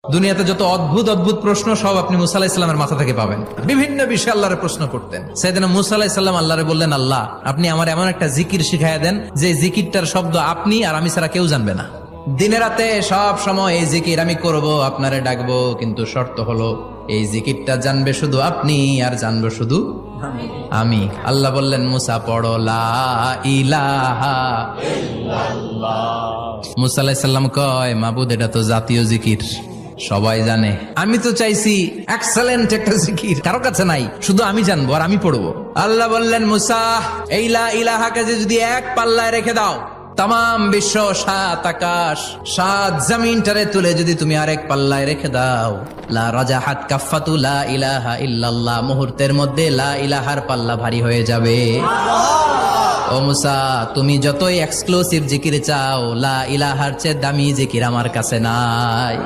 দুনিয়াতে যত অদ্ভুত অদ্ভুত প্রশ্ন সব আপনি মুসা আলাহিস সাল্লামের মাথা থেকে পাবেন। বিভিন্ন বিষয়ে আল্লাহরে প্রশ্ন করতেন। সাইয়েদনা মুসা আলাহিস সাল্লাম আল্লাহরে বললেন, আল্লাহ আপনি আমার এমন একটা জিকির শিখাইয়া দেন যে জিকিরটার শব্দ আপনি আর আমি ছাড়া কেউ জানবে না। দিনে রাতে সব সময় এই জিকির আমি করব, আপনারে ডাকবো, কিন্তু শর্ত হলো এই জিকিরটা জানবে শুধু আপনি আর জানবো শুধু আমি। আল্লাহ বললেন, মুসা পড়ো লা ইলাহা ইল্লাল্লাহ। মুসা আলাইহিস সালাম কয়, মাবুদ এটা তো জাতীয় জিকির, সবাই জানে। আমি তো চাইছি এক্সেলেন্ট একটা জিকির, কারো কাছে নাই, শুধু আমি জানবো আর আমি পড়বো। আল্লাহ বললেন, মুসা এই লা ইলাহাকে যদি এক পাল্লায় রেখে দাও, তাম বিশ্ব, 7 আকাশ 7 জমিনটারে তুলে যদি তুমি আরেক পাল্লায় রেখে দাও, লা রাজাহাত কাফাতু লা ইলাহা ইল্লাল্লাহ, মুহূর্তের মধ্যে লা ইলাহার পাল্লা ভারী হয়ে যাবে। ও মুসা, তুমি যতই এক্সক্লুসিভ জিকির চাও, লা ইলাহার চেয়ে দামি জিকির আমার কাছে নাই।